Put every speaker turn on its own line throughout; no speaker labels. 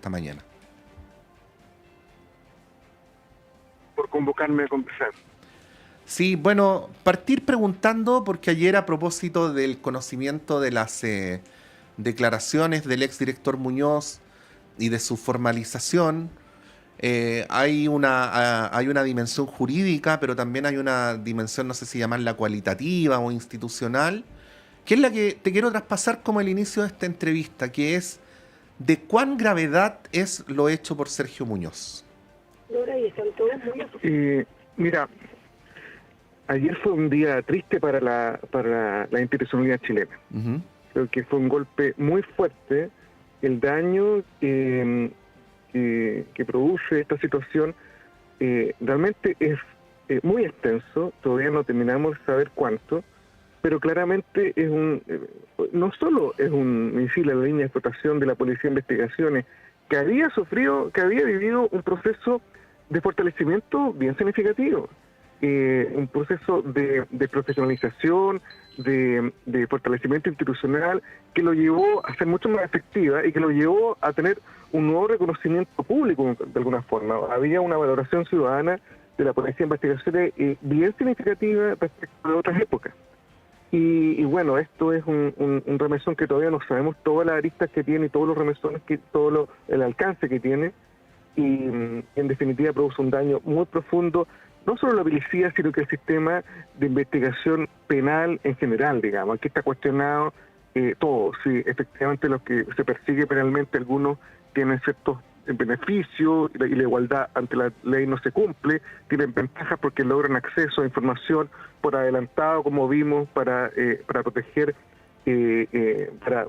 esta mañana.
Por convocarme a conversar.
Sí, bueno, partir preguntando, porque ayer a propósito del conocimiento de las declaraciones del exdirector Muñoz y de su formalización, hay una dimensión jurídica, pero también hay una dimensión, no sé si llamarla cualitativa o institucional, que es la que te quiero traspasar como el inicio de esta entrevista, que es de cuán gravedad es lo hecho por Sergio Muñoz.
Mira, ayer fue un día triste para la institucionalidad chilena.
Uh-huh.
Creo que fue un golpe muy fuerte. El daño que produce esta situación realmente es muy extenso. Todavía no terminamos de saber cuánto, pero claramente es no solo es un misil en la línea de explotación de la Policía de Investigaciones, que había vivido un proceso de fortalecimiento bien significativo. Un proceso de profesionalización, de fortalecimiento institucional, que lo llevó a ser mucho más efectiva y que lo llevó a tener un nuevo reconocimiento público de alguna forma. Había una valoración ciudadana de la Policía de Investigaciones bien significativa respecto de otras épocas. Y bueno, esto es un remesón que todavía no sabemos todas las aristas que tiene y todos los remesones, el alcance que tiene, y en definitiva produce un daño muy profundo, no solo a la policía, sino que el sistema de investigación penal en general, digamos. Aquí está cuestionado todo. Si efectivamente lo que se persigue penalmente, algunos tienen ciertos beneficios y la igualdad ante la ley no se cumple, tienen ventajas porque logran acceso a información por adelantado, como vimos, para proteger,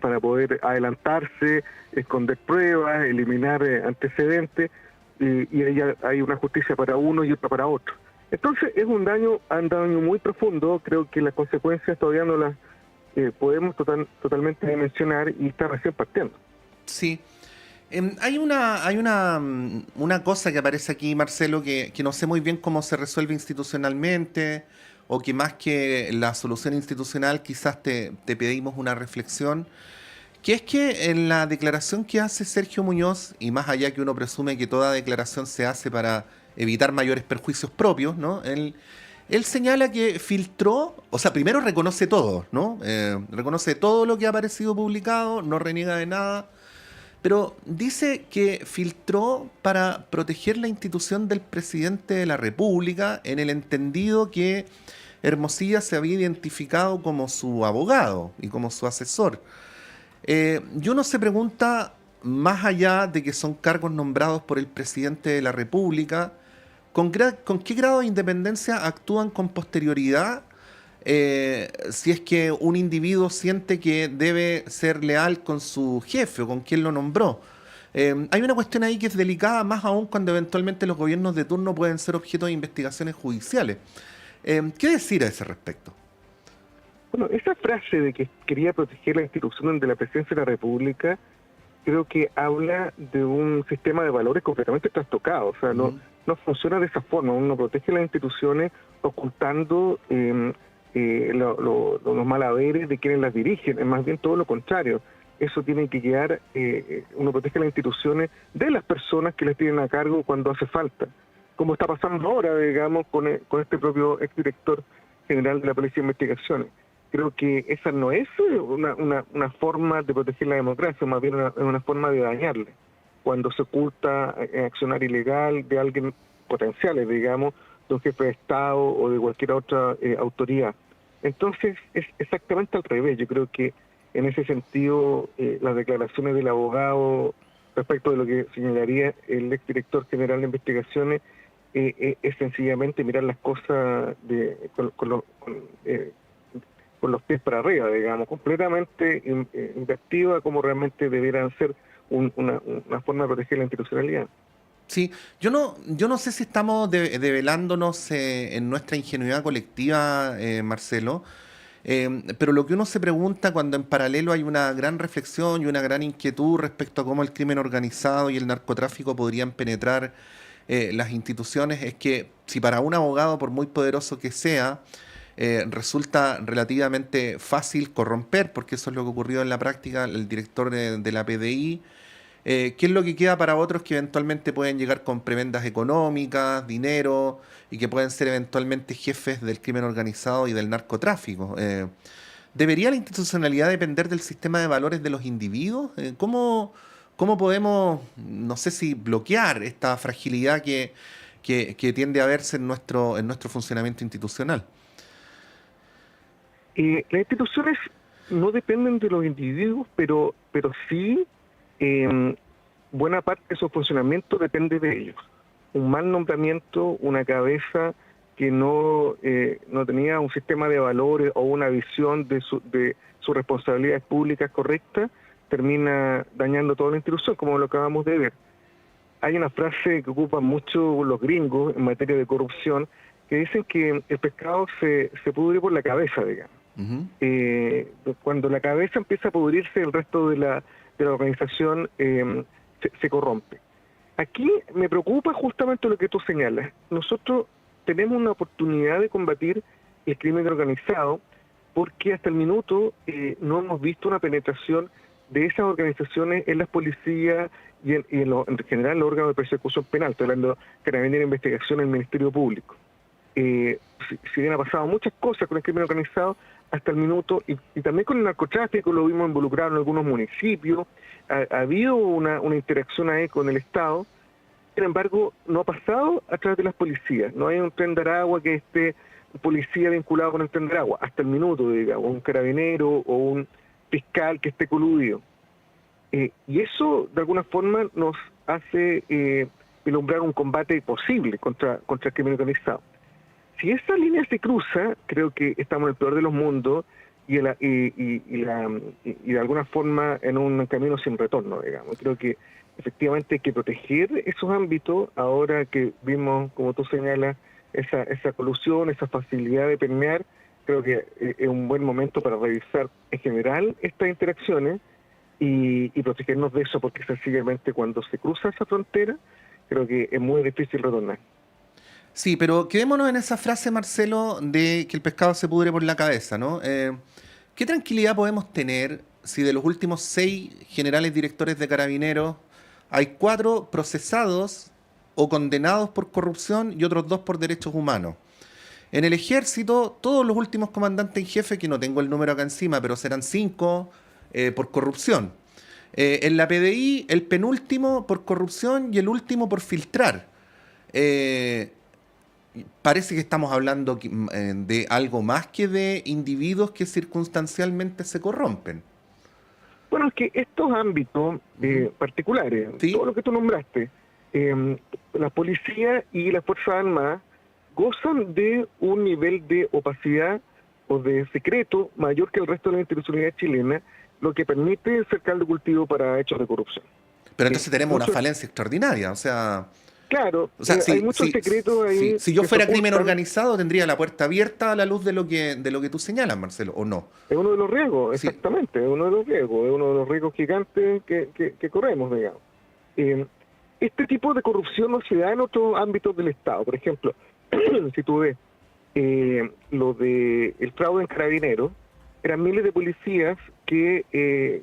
para poder adelantarse, esconder pruebas, eliminar antecedentes, y ahí hay una justicia para uno y otra para otro. Entonces es un daño muy profundo. Creo que las consecuencias todavía no las podemos totalmente dimensionar y está recién partiendo.
Sí. Hay una cosa que aparece aquí, Marcelo, que no sé muy bien cómo se resuelve institucionalmente, o que más que la solución institucional quizás te pedimos una reflexión, que es que en la declaración que hace Sergio Muñoz, y más allá que uno presume que toda declaración se hace para evitar mayores perjuicios propios, ¿no? Él señala que filtró, o sea, primero reconoce todo, ¿no? Reconoce todo lo que ha aparecido publicado, no reniega de nada, pero dice que filtró para proteger la institución del presidente de la República, en el entendido que Hermosilla se había identificado como su abogado y como su asesor. Y uno se pregunta, más allá de que son cargos nombrados por el presidente de la República, ¿con qué grado de independencia actúan con posterioridad? Si es que un individuo siente que debe ser leal con su jefe o con quien lo nombró. Hay una cuestión ahí que es delicada, más aún cuando eventualmente los gobiernos de turno pueden ser objeto de investigaciones judiciales. ¿Qué decir a ese respecto?
Bueno, esa frase de que quería proteger la institución de la presidencia de la República, creo que habla de un sistema de valores completamente trastocado. O sea, no funciona de esa forma. Uno protege las instituciones ocultando los maladeres de quienes las dirigen. Es más bien todo lo contrario. Eso tiene que quedar, uno protege las instituciones de las personas que les tienen a cargo cuando hace falta. Como está pasando ahora, digamos, con este propio exdirector general de la Policía de Investigaciones. Creo que esa no es una forma de proteger la democracia, más bien una forma de dañarle. Cuando se oculta accionar ilegal de alguien potenciales, digamos, de un jefe de Estado o de cualquier otra autoridad. Entonces, es exactamente al revés. Yo creo que en ese sentido, las declaraciones del abogado respecto de lo que señalaría el exdirector general de investigaciones es sencillamente mirar las cosas con los pies para arriba, digamos, completamente invertida como realmente debieran ser una forma de proteger la institucionalidad.
Sí, yo no sé si estamos develándonos en nuestra ingenuidad colectiva, Marcelo, pero lo que uno se pregunta cuando en paralelo hay una gran reflexión y una gran inquietud respecto a cómo el crimen organizado y el narcotráfico podrían penetrar las instituciones es que si para un abogado, por muy poderoso que sea, resulta relativamente fácil corromper, porque eso es lo que ocurrió en la práctica, el director de la PDI, ¿Qué es lo que queda para otros que eventualmente pueden llegar con prebendas económicas, dinero y que pueden ser eventualmente jefes del crimen organizado y del narcotráfico? ¿Debería la institucionalidad depender del sistema de valores de los individuos? ¿Cómo podemos, no sé si bloquear esta fragilidad que tiende a verse en nuestro funcionamiento institucional?
Las instituciones no dependen de los individuos, pero sí eh, buena parte de su funcionamiento depende de ellos. Un mal nombramiento, una cabeza que no tenía un sistema de valores o una visión de sus responsabilidades públicas correctas, termina dañando toda la institución, como lo acabamos de ver. Hay una frase que ocupan mucho los gringos en materia de corrupción, que dicen que el pescado se pudre por la cabeza, digamos.
Ujú.
Cuando la cabeza empieza a pudrirse, el resto de la organización se corrompe. Aquí me preocupa justamente lo que tú señalas. Nosotros tenemos una oportunidad de combatir el crimen organizado porque hasta el minuto no hemos visto una penetración de esas organizaciones en las policías en general los órganos de persecución penal. Estoy hablando de Carabineros de Investigación en el Ministerio Público. Si bien ha pasado muchas cosas con el crimen organizado hasta el minuto, y también con el narcotráfico lo vimos involucrado en algunos municipios, ha habido una interacción ahí con el Estado, sin embargo no ha pasado a través de las policías. No hay un tren de Aragua que esté un policía vinculado con el tren de Aragua, hasta el minuto, digamos, un carabinero o un fiscal que esté coludido. Y eso de alguna forma nos hace vislumbrar un combate posible contra el crimen organizado. Si esa línea se cruza, creo que estamos en el peor de los mundos y de alguna forma en un camino sin retorno, digamos. Creo que efectivamente hay que proteger esos ámbitos, ahora que vimos, como tú señalas, esa colusión, esa facilidad de permear. Creo que es un buen momento para revisar en general estas interacciones y protegernos de eso, porque sencillamente cuando se cruza esa frontera, creo que es muy difícil retornar.
Sí, pero quedémonos en esa frase, Marcelo, de que el pescado se pudre por la cabeza, ¿no? ¿Qué tranquilidad podemos tener si de los últimos 6 generales directores de Carabineros hay 4 procesados o condenados por corrupción y otros 2 por derechos humanos? En el ejército, todos los últimos comandantes en jefe, que no tengo el número acá encima, pero serán 5 por corrupción. En la PDI, el penúltimo por corrupción y el último por filtrar. Eh, Parece que estamos hablando de algo más que de individuos que circunstancialmente se corrompen.
Bueno, es que estos ámbitos
Ujú.
particulares,
¿Sí?
todo lo que tú nombraste, la policía y las Fuerzas Armadas gozan de un nivel de opacidad o de secreto mayor que el resto de la institucionalidad chilena, lo que permite ser caldo de cultivo para hechos de corrupción.
Pero
Eh,
entonces tenemos una
muchos,
falencia extraordinaria.
claro,
O sea,
hay muchos secretos ahí
si yo
que se
fuera crimen
ocultan.
organizado, tendría la puerta abierta a la luz de lo que tú señalas, Marcelo, ¿o no?
Es uno de los riesgos,
Sí.
exactamente, es uno de los riesgos, es uno de los riesgos gigantes que corremos, digamos. Eh, este tipo de corrupción no se da en otros ámbitos del Estado. Por ejemplo, si tú ves lo de el fraude en Carabineros, eran miles de policías que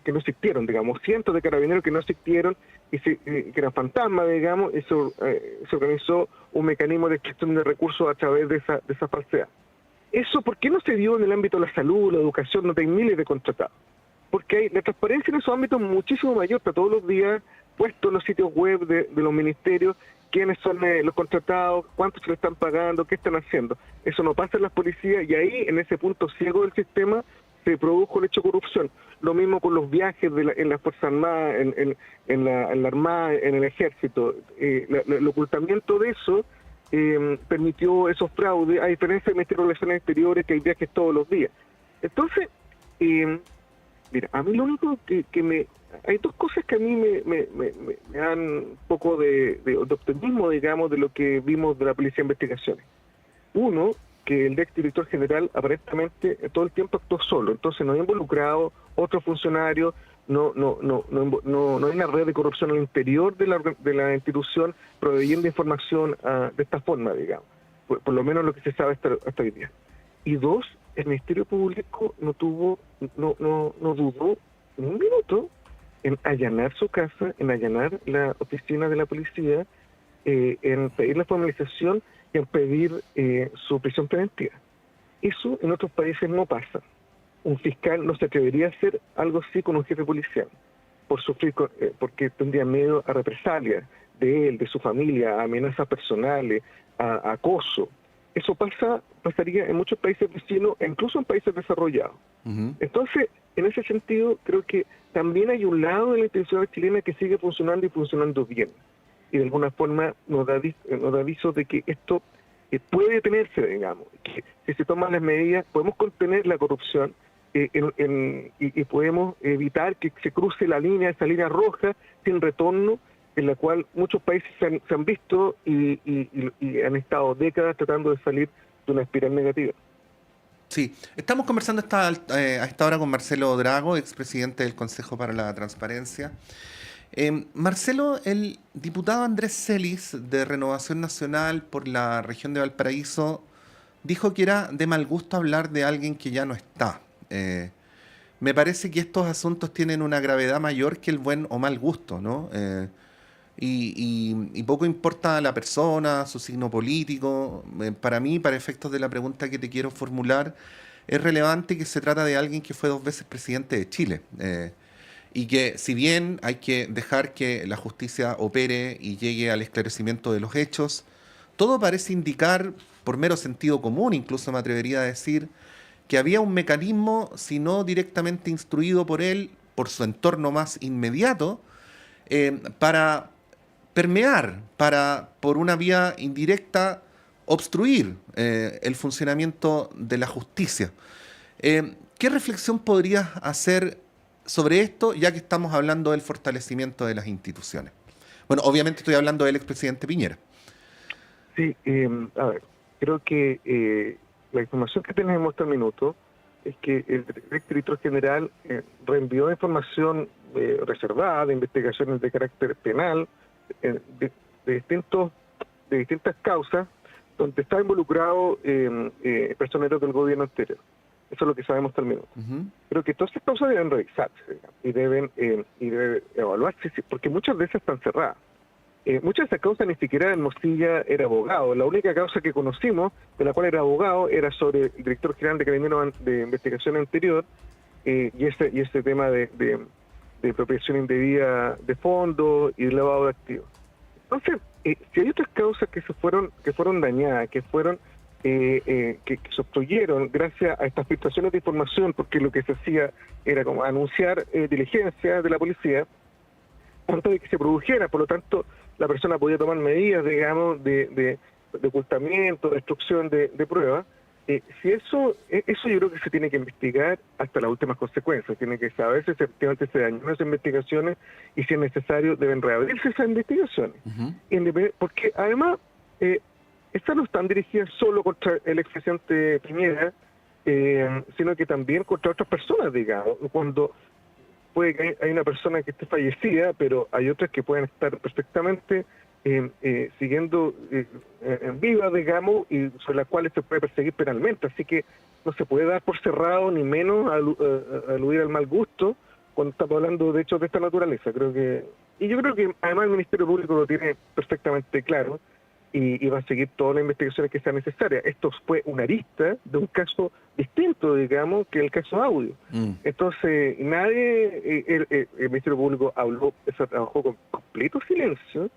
no existieron, digamos, cientos de carabineros que no existieron y que eran fantasmas, digamos, y se organizó un mecanismo de extracción de recursos a través de esa falsedad. Eso, ¿por qué no se dio en el ámbito de la salud, la educación? No hay miles de contratados. Porque hay la transparencia en esos ámbitos muchísimo mayor, está todos los días puesto en los sitios web de los ministerios, quiénes son los contratados, cuánto se le están pagando, qué están haciendo. Eso no pasa en las policías y ahí, en ese punto ciego del sistema, se produjo el hecho de corrupción. Lo mismo con los viajes en las Fuerzas Armadas, en la Armada, en el Ejército. El ocultamiento de eso permitió esos fraudes, a diferencia del Ministerio de Relaciones Exteriores, que hay viajes todos los días. Entonces, mira, a mí lo único que me... Hay dos cosas que a mí me dan un poco de optimismo, digamos, de lo que vimos de la Policía de Investigaciones. Uno, que el ex director general aparentemente todo el tiempo actuó solo, entonces no ha involucrado otros funcionarios, no hay una red de corrupción al interior de la institución proveyendo información de esta forma, digamos, por lo menos lo que se sabe hasta hoy día. Y dos, el Ministerio Público no dudó ni un minuto en allanar su casa, en allanar la oficina de la policía, en pedir la formalización y en pedir su prisión preventiva. Eso en otros países no pasa. Un fiscal no se atrevería a hacer algo así con un jefe policial, por sufrir, porque tendría miedo a represalias de él, de su familia, a amenazas personales, a acoso. Eso pasaría en muchos países vecinos e incluso en países desarrollados.
Ujú.
Entonces, en ese sentido, creo que también hay un lado de la institución chilena que sigue funcionando y funcionando bien. Y de alguna forma nos da aviso de que esto puede detenerse, digamos, que si se toman las medidas podemos contener la corrupción y podemos evitar que se cruce esa línea roja sin retorno, en la cual muchos países se han visto y han estado décadas tratando de salir de una espiral negativa.
Sí, estamos conversando a esta hora con Marcelo Drago, expresidente del Consejo para la Transparencia. Marcelo, el diputado Andrés Celis, de Renovación Nacional por la región de Valparaíso, dijo que era de mal gusto hablar de alguien que ya no está. Me parece que estos asuntos tienen una gravedad mayor que el buen o mal gusto, ¿no? Y poco importa la persona, su signo político. Para mí, para efectos de la pregunta que te quiero formular, es relevante que se trata de alguien que fue 2 veces presidente de Chile. Y que si bien hay que dejar que la justicia opere y llegue al esclarecimiento de los hechos, todo parece indicar, por mero sentido común, incluso me atrevería a decir, que había un mecanismo, si no directamente instruido por él, por su entorno más inmediato, para permear, para, por una vía indirecta, obstruir el funcionamiento de la justicia. ¿Qué reflexión podrías hacer sobre esto, ya que estamos hablando del fortalecimiento de las instituciones? Bueno, obviamente estoy hablando del expresidente Piñera.
Sí, a ver, creo que la información que tenemos hasta el minuto es que el director general reenvió información reservada de investigaciones de carácter penal de distintas causas donde está involucrado personeros del gobierno anterior. Eso es lo que sabemos hasta el minuto.
Uh-huh.
Creo que todas estas causas deben revisarse, digamos, y deben evaluarse, porque muchas veces están cerradas. Muchas de esas causas ni siquiera Hermosilla era abogado. La única causa que conocimos de la cual era abogado era sobre el director general de Carabineros de investigación anterior y ese tema de apropiación indebida de fondos y de lavado de activos. Entonces, si hay otras causas que fueron dañadas, que se obstruyeron gracias a estas filtraciones de información, porque lo que se hacía era como anunciar diligencias de la policía antes de que se produjera, por lo tanto la persona podía tomar medidas, digamos, de ocultamiento, de destrucción de pruebas. Si eso yo creo que se tiene que investigar hasta las últimas consecuencias, tiene que saberse si efectivamente se dañaron esas investigaciones y si es necesario deben reabrirse esas investigaciones.
Uh-huh.
Porque además estas no están dirigidas solo contra el expresidente Piñera, sino que también contra otras personas, digamos, cuando puede que hay una persona que esté fallecida, pero hay otras que pueden estar perfectamente siguiendo en viva, digamos, y sobre las cuales se puede perseguir penalmente. Así que no se puede dar por cerrado, ni menos aludir al mal gusto cuando estamos hablando de hechos de esta naturaleza. Yo creo que además el Ministerio Público lo tiene perfectamente claro y va a seguir todas las investigaciones que sean necesarias. Esto fue una arista de un caso distinto, digamos, que el caso Audio. Entonces, el Ministerio Público trabajó con completo silencio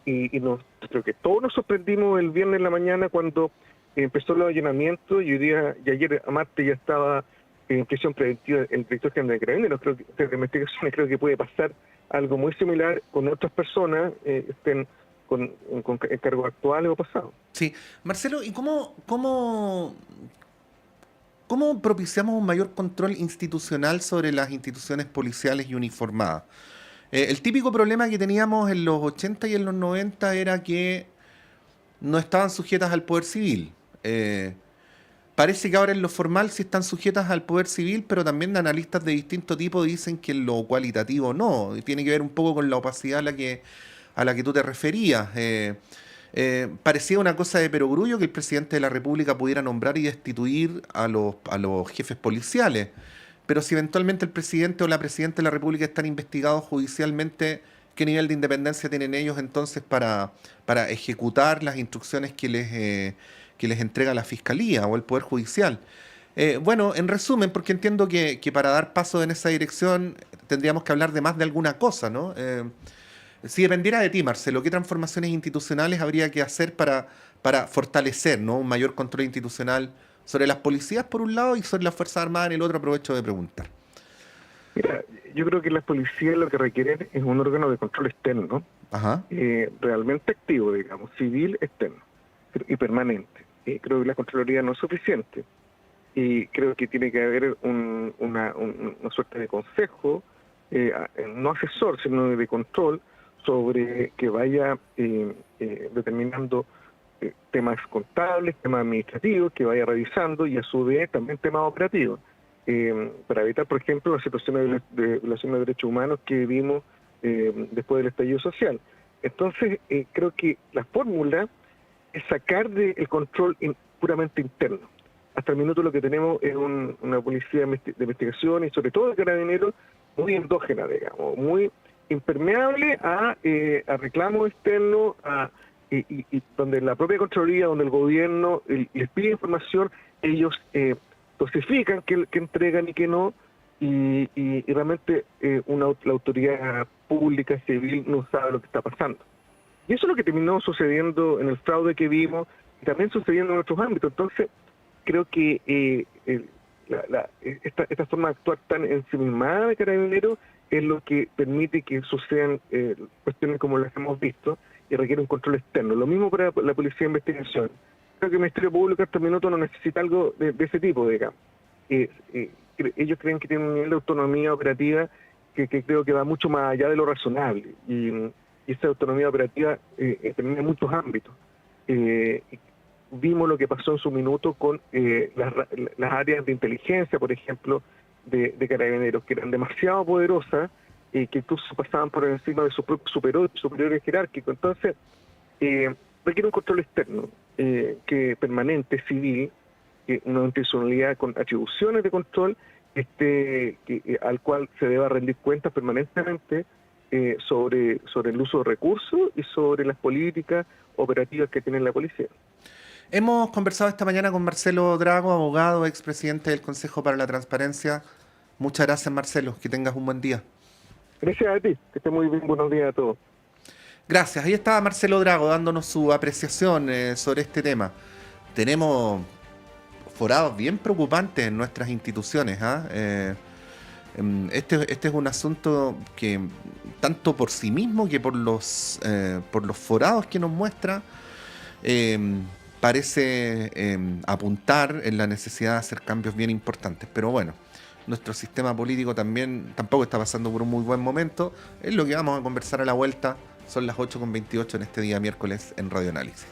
y creo que todos nos sorprendimos el viernes en la mañana cuando empezó el allanamiento y ayer a martes ya estaba en prisión preventiva el director general de Carabineros. Creo que de investigaciones creo que puede pasar algo muy similar con otras personas estén con cargos actuales o pasados.
Sí, Marcelo, ¿y cómo propiciamos un mayor control institucional sobre las instituciones policiales y uniformadas? El típico problema que teníamos en los 80 y en los 90 era que no estaban sujetas al poder civil. Parece que ahora en lo formal sí están sujetas al poder civil, pero también analistas de distinto tipo dicen que en lo cualitativo no. Y tiene que ver un poco con la opacidad a la que tú te referías. Parecía una cosa de perogrullo que el presidente de la República pudiera nombrar y destituir a los jefes policiales. pero si eventualmente el presidente o la presidenta de la República están investigados judicialmente, ¿qué nivel de independencia tienen ellos entonces para ejecutar las instrucciones que les entrega la Fiscalía o el Poder Judicial? Bueno, en resumen, porque entiendo que para dar paso en esa dirección tendríamos que hablar de más de alguna cosa, ¿no? Si dependiera de ti, Marcelo, ¿qué transformaciones institucionales habría que hacer para fortalecer, ¿no?, un mayor control institucional sobre las policías por un lado y sobre las Fuerzas Armadas en el otro? Aprovecho de preguntar.
Mira, yo creo que las policías lo que requieren es un órgano de control externo,
Ajá.
realmente activo, digamos, civil externo y permanente. Creo que la Contraloría no es suficiente y creo que tiene que haber una suerte de consejo, no asesor, sino de control, sobre que vaya determinando temas contables, temas administrativos, que vaya revisando y a su vez también temas operativos, para evitar, por ejemplo, las situaciones de violación de derechos humanos que vimos después del estallido social. Entonces, creo que la fórmula es sacar el control puramente interno. Hasta el minuto lo que tenemos es una policía de investigación y sobre todo de carabineros muy endógena, digamos, muy impermeable a reclamos externos, y donde la propia Contraloría, donde el gobierno les pide información, ellos dosifican qué entregan y qué no, y realmente la autoridad pública civil no sabe lo que está pasando. Y eso es lo que terminó sucediendo en el fraude que vimos y también sucediendo en otros ámbitos. Entonces, creo que esta forma de actuar tan ensimismada de Carabineros es lo que permite que sucedan cuestiones como las que hemos visto y requiere un control externo. Lo mismo para la Policía de Investigación. Creo que el Ministerio Público hasta el minuto no necesita algo de ese tipo, digamos. Ellos creen que tienen un nivel de autonomía operativa que creo que va mucho más allá de lo razonable. Y esa autonomía operativa termina en muchos ámbitos. Vimos lo que pasó en su minuto con las áreas de inteligencia, por ejemplo, de Carabineros, que eran demasiado poderosas y que incluso pasaban por encima de sus propios superiores jerárquicos. Entonces, requiere un control externo, que permanente, civil, una institucionalidad con atribuciones de control, al cual se deba rendir cuentas permanentemente sobre el uso de recursos y sobre las políticas operativas que tiene la policía.
Hemos conversado esta mañana con Marcelo Drago, abogado, expresidente del Consejo para la Transparencia. Muchas gracias, Marcelo. Que tengas un buen día.
Gracias a ti. Que esté muy bien. Buenos días a todos.
Gracias. Ahí estaba Marcelo Drago dándonos su apreciación sobre este tema. Tenemos forados bien preocupantes en nuestras instituciones. Este es un asunto que, tanto por sí mismo que por los forados que nos muestra, parece apuntar en la necesidad de hacer cambios bien importantes. Pero bueno, nuestro sistema político tampoco está pasando por un muy buen momento. Es lo que vamos a conversar a la vuelta. Son las 8:28 en este día miércoles en Radio Análisis.